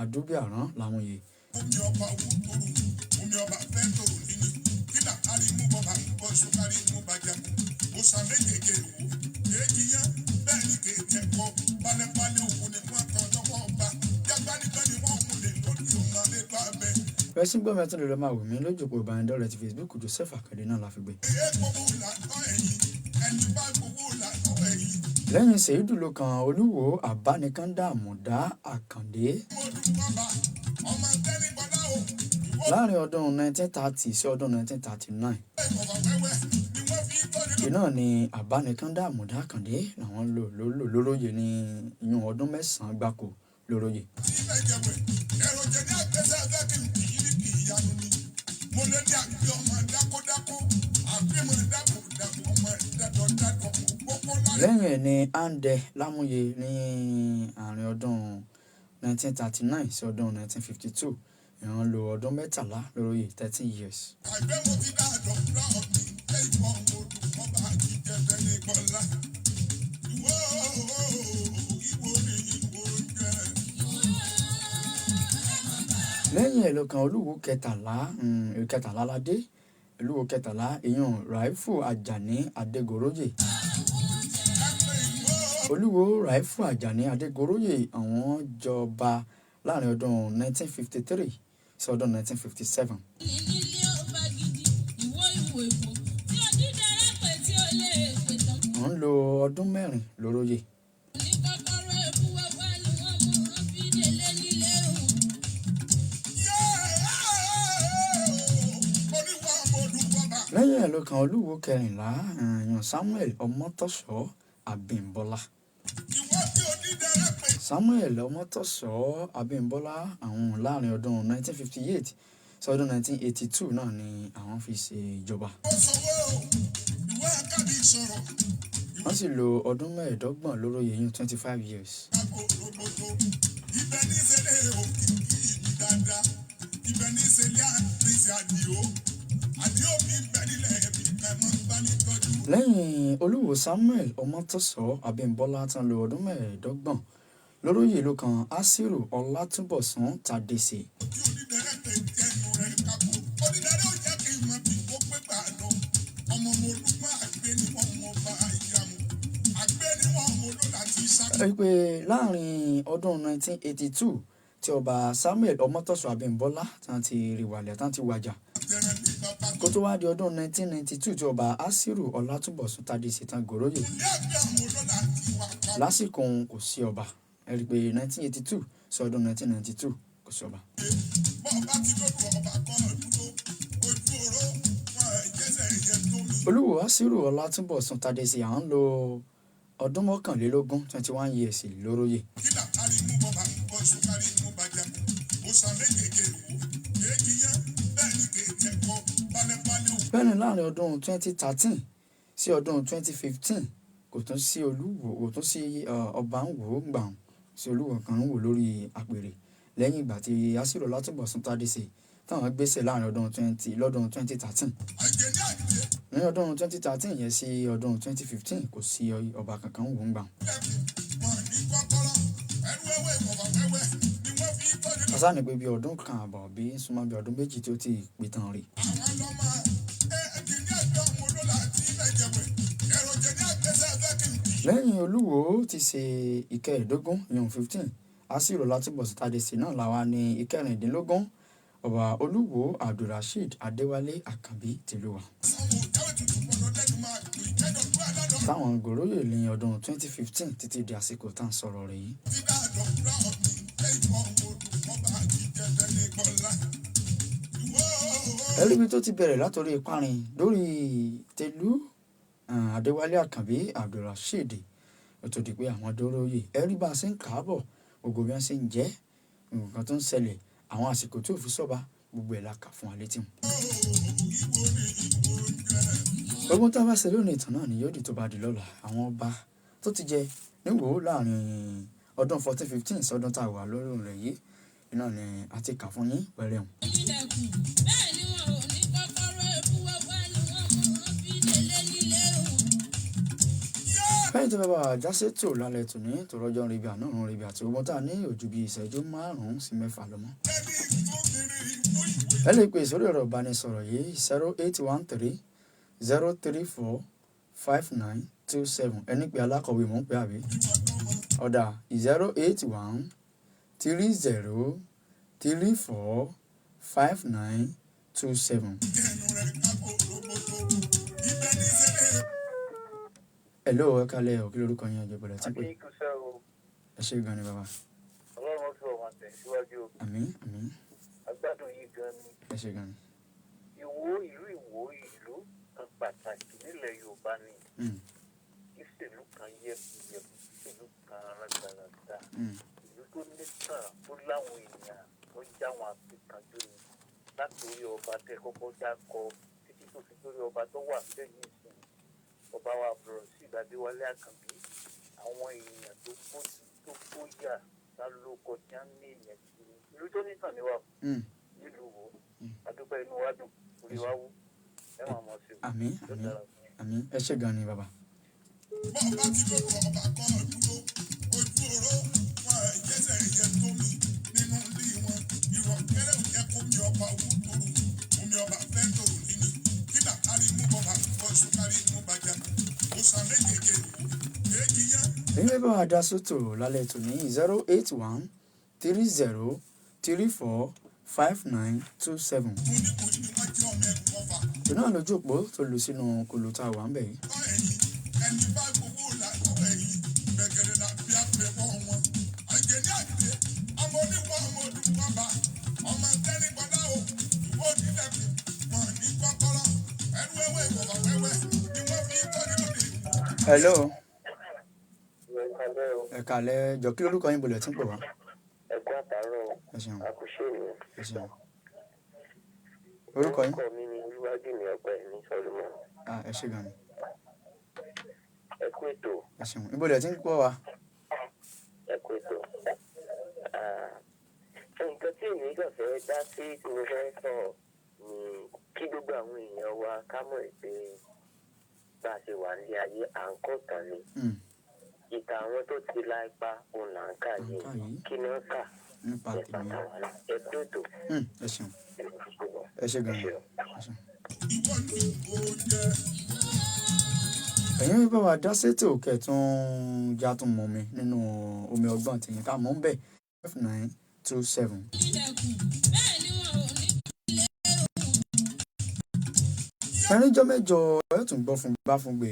Adúbíàrán Lámúyẹ. omi ọba owó tóró omi ọba fẹ́ tóró nínú kílà kárí mú bọ́ba mú bọ́ sókárí mú bàjá ó sàmẹ́gẹ̀gẹ̀ wò èyí yẹn bẹ́ẹ̀ ni kéèké kọ́ balẹ̀balẹ̀ òkú ni wọ́n kọ́ lọ́wọ́ ọba jágbánigbẹ́ ni wọ́n mú lè lórí ọmọ lẹ́tọ́ abẹ́. Rẹ́sìn gbọ́mọ ẹtún lè lọ máa wò mí lójú òpó ìbánidọ́rẹ̀ẹ́ ti Facebook Joseph Akande náà la fi gbé. lẹ́yìn Sèídù ló kan Olúwo Àbánikàndá Àmọ̀dá Àkàndé láàrin ọdún 1930 sí ọdún 1939 iná ni Àbánikàndá Àmọ̀dá Àkàndé làwọn lò lóróyè ní ìyún ọdún 9 gbáko lóróyè. lẹ́yìn ẹ̀ ni Àndẹ Lámúyẹ ní àárín ọdún 1939 sí ọdún 1952 ìran lo ọdún 13 lóróyè 13 years. lẹ́yìn ẹ̀ ló kan Olúwo kẹtàlá ládé Olúwo kẹtàlá ìyún Ràífù Àjàní Adégoróyè. Olúwo Ràífù Àjàní Adégoróyè àwọn jọba láàrin ọdún 1953 sí ọdún 1957. wọ́n ń lo ọdún 4 lóróyè. lẹ́yìn ẹ̀ ló kan Olúwo kẹrìnlá yan Samuel Ọmọ́tọ́ṣọ́ Abímbọ́lá. Samuel Ọmọ́tọ́ṣọ́ Abímbọ́lá àwọn láàrin ọdún 1958 sí ọdún 1982 náà ni àwọn fi ṣe ìjọba. wọ́n sì lo ọdún 25 lóróyè yìí 25 years. lẹ́yìn Olúwo Samuel Ọmọ́tọ́ṣọ́ Abímbọ́lá tán lo ọdún 25 lóróyè ló kan Asiru Ọlátúnbọ̀sún Tádésì. pé láàrin ọdún 1982 tí ọba Samuel Ọmọ́tọ́ṣọ́ Abímbọ́lá tán ti rìwàlẹ̀ tán ti wàjà kó tó wá di ọdún 1992 tí ọba Asiru Ọlátúnbọ̀sún Tádésì tán gòróyè lásìkò kò sí ọba ẹ rí i pé 1982 sí ọdún 1992 kò sí ọba. Olúwo Asiru Ọlátúnbọ̀sún Tádésì à ń lo ọdún 21 years lóróyè. bẹ́ẹ̀ ni láàrin ọdún 2013 sí ọdún 2015 kò tún sí Olúwo kò tún sí ọba ń wò ó gbà sí Olúwo kan ń wò lórí àpèrè lẹ́yìn ìgbà tí Asiru Ọlátúnbọ̀sún Tádésì táwọn gbéṣẹ̀ láàrin lọ́dún 2013 ní ọdún 2013 yẹn sí ọdún 2015 kò sí ọba kankan wò ń gbà. ọ̀sán ni pé bí ọdún kan àbọ̀ bí súnmọ́ bí ọdún méjì tí ó ti pé tán rè. lẹ́yìn Olúwo ti ṣe ìkẹẹ̀ẹ́dógún ìyún 15 Asiru Ọlátúnbọ̀sún Tádésì náà làwa ní ìkẹrìndínlógún ọba Olúwo Abdulrasheed Adéwálé Àkànbí tìlúwà. táwọn gòróyè ní ọdún 2015 títí di àsìkò tá à ń sọ̀rọ̀ rẹ̀ yìí. ẹlẹ́bi tó ti bẹ̀rẹ̀ látọ̀rí ìparin lórí tẹ̀lú Adéwálé Àkànbí Abdulrasheed ó tó di pé àwọn dóróyè ẹ̀rí bá a ṣe ń kàábọ̀ gbogbo bí wọ́n ṣe ń jẹ́ nǹkan tó ń ṣẹlẹ̀ àwọn àsìkò tí ò fi sọ́ba gbogbo ẹ̀ la kà fún wa létí mu. gbogbo tá a bá ṣe lónìí ìtàn náà ni yóò di tó bá di lọ́la àwọn ọba tó ti jẹ níwò láàrin ọdún 1415 sọdún tá a wà lórí rẹ̀ yìí iná ni a ti kà fún yín pẹ̀rẹ̀ hùn. lẹ́yìn tó fẹ́ bá wa jáse tó lálẹ́ tòní tó rọ́jọ́ ríbi àná òun ríbi àti ogun tá a ní ojú bíi ìṣẹ́jú 5 sí 6 lọ́mọ́. ẹ lè pè sórí ọ̀rọ̀ ìbánisọ̀rọ̀ yìí 0813 034 5927 ẹni pé alákọ̀wé mò ń pè àbí ọ̀dà 081 30 34 5927. Hello, ẹ kálẹ́ o, kí lorúkọ yín ọjọ́ bọ̀lẹ̀ tí pé. Ẹ ṣé gan ni bàbá. Ọlọ́run tó wà tẹ̀síwájú. Àmín, àmín. Agbádùn yìí gan ni. Ẹ ṣé gan ni. Ìwó ìlú kan pàtàkì nílẹ̀ Yorùbá ni. Ìṣèlú kan yẹ̀bùyẹ̀bù, ìṣèlú kan rádaràda. Ìlú tó nítàn tó láwọn èèyàn tó já wọn àfikànjú ni. Látòrí ọba tẹ kọ́kọ́ dákọ títí tó fi dórí ọba tó wà lẹ́yìn ìsìn. Ọba wa Abdulrasheed Adéwálé Àkànbí. Àwọn èèyàn tó kóyà lálókọ tí wọ́n ní ìyẹn kiri. Ìlú tó nítàn ni wà nílùú wo. Adúpẹ́ inú wa dùn orí wa wú. Ẹ máa mọ̀ sí i. Àmín, àmín, àmín. Ẹ ṣé gan ni bàbá. bọ́ọ̀bá ti lọ́dọ̀ ọba kan dúró ojú oró wọn ìjẹsẹ̀ ìyẹn tó mi nínú ilé wọn ìrọ̀kẹ́rẹ́ òjẹ́ kó mi ọba owó tóró omi ọba fẹ́ tòrò nínú kílà kárí mú bọ́ba bọ́sù kárí mú bàjá òòsàn méjèèjì èjì yẹn. èyí bá wa dá sótò lálẹ́ tòní 081 30 34 5927. mo ní kò ní wọ́n jẹ́ ọmọ ẹ̀kọ́ ọba. ìná lójú òpó tó lù sínú kòló tá a wà ń bẹ̀ yìí. ọ ẹ̀yìn ẹni bá gbogbo làtọ̀ ẹ̀yìn gbẹ̀gẹ̀rẹ̀ náà bí apẹ̀wọ̀ wọn. àjẹní àgbẹ̀ ọmọ oníwọ̀n ọmọ olùwàbà ọmọ tẹ́ni gbọ́dá o ìwọ onílẹ̀kùn wọn ní kọ́kọ́rọ́ ẹnu ẹwẹ́ ìwọ̀wà wẹ́wẹ́ ni wọ́n fi kọ́ nínú mi. Hello. Ẹ kálẹ́ jọ kí lórúkọ yín bolẹ̀ tí ń pè wá. Ẹ̀kọ́ àtàárọ̀ Ẹ ṣeun, àkùṣe mi. ẹ ṣeun. Orúkọ yín? Orúkọ mi ni Olúwájúmi Ọpẹ́ ní Sọlúmọ. Ẹ ṣé gan ni. Ẹ kú ètò. Ẹ ṣeun. Ìbolẹ̀ tí ń pọ̀ wá. Ẹ kú ètò. Nǹkan tí èmi kàn fẹ́ dá sí tí mo fẹ́ sọ ni kí gbogbo àwọn èèyàn wa ká mọ̀ pé bá a ṣe wà ní ayé à ń kọ́ tán ni. Ìtàn àwọn tó ti la ipa òun là ń kà yìí kí ni wọ́n kà nípa tèmi. ẹ kú ètò. Ẹ ṣeun. Ẹ ṣé gan ni. Ẹ ṣeun. ìwọ ni ó jẹ́. Ẹ̀yin bá wa dá sétò kẹ̀tún já tún mọ́ mi nínú omi ọgbọ́n tìyín ká mọ́ ń bẹ̀ 5927. ẹnìjọ́ mẹ́jọ ẹ̀ tún gbọ́ fún bá fún gbé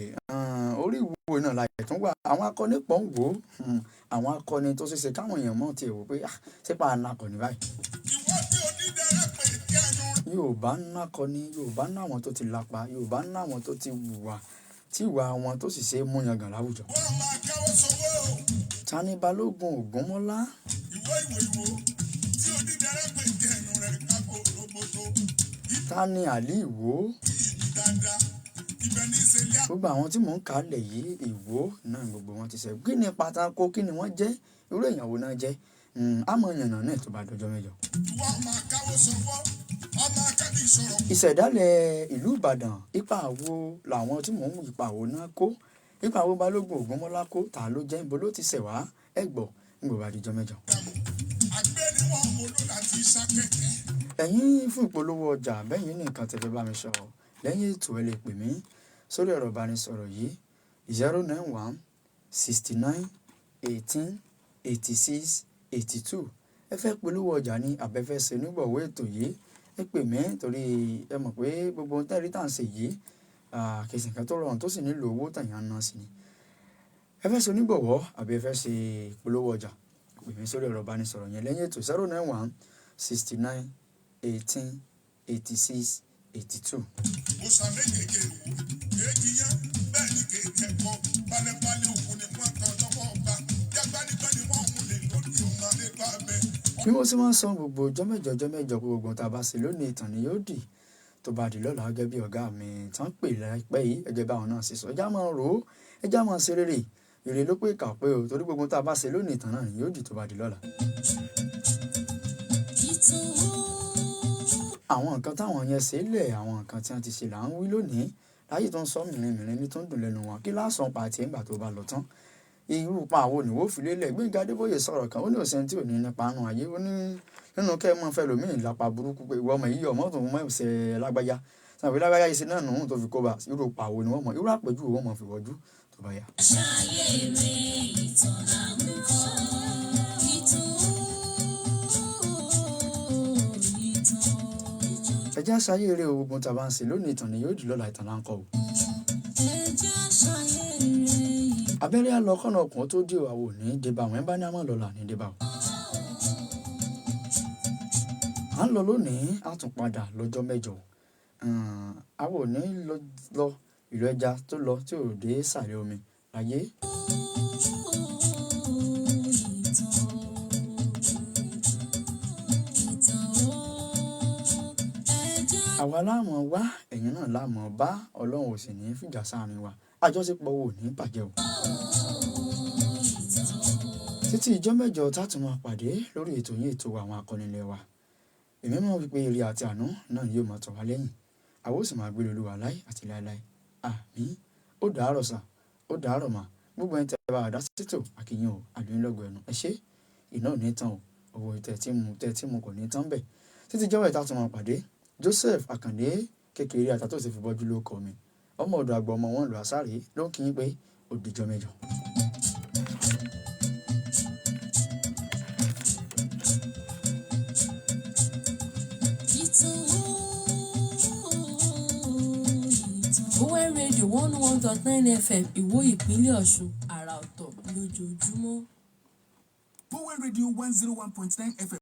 orí ìwúwo náà la ẹ̀ tún wà àwọn akọni pọ̀ ń wò ó àwọn akọni tó ṣeéṣe káwọn èèyàn mọ̀ tiẹ̀ wò pé sípa anakọni báyìí. ìwọ tí onídẹ̀rẹ́ pè kí ẹnu. Yorùbá ń nákọni Yorùbá ń náwọn tó ti lapa Yorùbá ń náwọn tó ti wùwà tí ìwà wọn tó sì ṣe é mú yangàn láwùjọ. wọ́n máa káwọ́ sọ́wọ́. Tani Balógun Ògúnmọ́lá. ìwọ tí onídẹ̀rẹ́ pè kí ẹnu rẹ̀ kákó roboto. Tani Àlí Ìwó. ìyí dáadáa ibẹ̀ ní ìṣẹ̀lẹ̀. Gbogbo àwọn tí mò ń kà á lẹ̀ yìí Ìwó náà gbogbo wọn ti ṣe kí ni pàtàkó kí ni wọ́n jẹ́ irú èèyàn wo náà jẹ́ àmọ́ yànnà náà tó bá dọjọ́ mẹ́jọ. ìwọ máa káwọ́ sọ́wọ́ ọmọ akẹ́bí sọ̀rọ̀. Ìṣẹ̀dálẹ̀ ìlú Ìbàdàn ipa wo làwọn tí mò ń wù ipa wo náà kó ipa wo Balógun Ògúnmọ́lá kó ta ló jẹ́ ibo ló ti ṣẹ̀ wá ẹ̀gbọ́ nígbà bá dọjọ́ mẹ́jọ. àgbẹ̀ ni wọ́n mọ̀ ló láti ṣàkẹ́kẹ́. Ẹ̀yin fún ìpolówó ọjà bẹ́yìn nìkan tẹ̀lé bá mi sọ̀rọ̀ lẹ́yìn ètò ẹ lè pè mí sórí ẹ̀rọ ìbánisọ̀rọ̀ yìí 091 69 18 86 82. ẹ fẹ́ polówó ọjà ní abẹ́fẹ́ ṣe nígbọ̀wọ́ ètò yìí ẹ pè mí torí ẹ mọ̀ pé gbogbo ohun tẹ́rí tà ń ṣe yìí kìsì nǹkan tó rọrùn tó sì nílò owó tàyàn ná sí ni. ẹ fẹ́ ṣe onígbọ̀wọ́ àbí ẹ fẹ́ ṣe polówó ọjà pè mí sórí ẹ̀rọ ìbánisọ̀rọ̀ yẹn lẹ́yìn ètò 091 69 18 86 82. Òòṣà méjèèjì èwo èjì yẹn bẹ́ẹ̀ ni kéèké kọ́ balẹ̀balẹ̀ òkú ni wọ́n tán lọ́wọ́ ọba jágbánigbáni wọ́n mú lè lórí ọmọ nípa bẹ́ẹ̀. Bí mo ti máa ń san gbogbo ọjọ́ mẹ́jọ pé gbogbo tá a bá ṣe lónìí ìtàn ni yóò dì tó bá di lọ́la gẹ́gẹ́ bí ọ̀gá mi tán pè láìpẹ́ yìí ẹgẹ́ báwọn náà ṣe sọ ẹjá máa rò ó ẹjá máa ṣe rere èrè ló pé kà pé o torí gbogbo tá a bá ṣe lónìí ìtàn náà ni yóò dì tó bá di lọ́la. Àwọn nǹkan táwọn yẹn ṣe lẹ̀ àwọn nǹkan tí wọ́n ti ṣe là ń wí lónìí láyé tó ń sọ mìíràn ní tó ń dùn lẹ́nu wọn kí lásán pa àti ẹ̀ǹgbà tó bá lọ tán irú pa àwọn òníwó fi lélẹ̀ Gbénga Adébóyè sọ̀rọ̀ kan ó ní òsèǹ tí ò ní nípa nù ayé ó ní nínú kẹ́ ẹ mọ́ fẹ́ lòmíì lápá burúkú pé ìwọ ọmọ yìí ọmọ tó mọ́ ẹ̀sẹ̀ lágbájá sàbí lágbájá yìí sí náà nù tó fi kó bá irú pa àwọn òníwó mọ̀ irú àpèjú òwò mọ̀ fi wọ́jú tó bá yá. ẹjẹ́ àṣàyè eré ogun tá a bá ń ṣe lónìí ìtàn ni yóò di lọ́la ìtàn là ń kọ́ o. abẹ́rẹ́ alọ́kànnà ọkùnrin tó dé òwò ní débà wọn bá ní àmọ́ lọ́la ní débà o. à ń lọ lónìí á tún padà lọ́jọ́ mẹ́jọ àwọn ò ní lọ ìlú ẹja tó lọ tí ò dé sàlẹ̀ omi láyé. àwa láàmú wá ẹ̀yin náà láàmú bá Ọlọ́run ò sì ní fìjà sáàrin wa àjọṣepọ̀ wo ní bàjẹ́ o. títí ìjọ́ mẹ́jọ tátù máa pàdé lórí ètò yín ètò àwọn akọni ilẹ̀ wa èmi mọ̀ wípé ire àti àánú náà yóò máa tọ̀ wá lẹ́yìn àwa ó sì máa gbé Olúwa láì àti láéláé àmín. Ó dàárọ̀ sà ó dàárọ̀ mà gbogbo ẹni tẹ́ bá àdá títò àkìyàn o àdúyìnlọ́gbọ̀ ẹnu ẹ ṣé iná ò ní tán o owó tẹ́ mu kò ní tán bẹ̀ títí ìjọ́ mẹ́ta tátù máa pàdé Joseph Àkàndé kékeré àtàtò sì fi bọ́jú ló kọ mi ọmọ ọ̀dọ̀ àgbà ọmọ wọn lọ àsáré ló ń kí yín pé ó dìjọ́ mẹ́jọ. Bowen Radio 101.9 FM Ìwó ìpínlẹ̀ Ọ̀ṣun àrà ọ̀tọ̀ lójoojúmọ́. Bowen Radio 101.9 FM.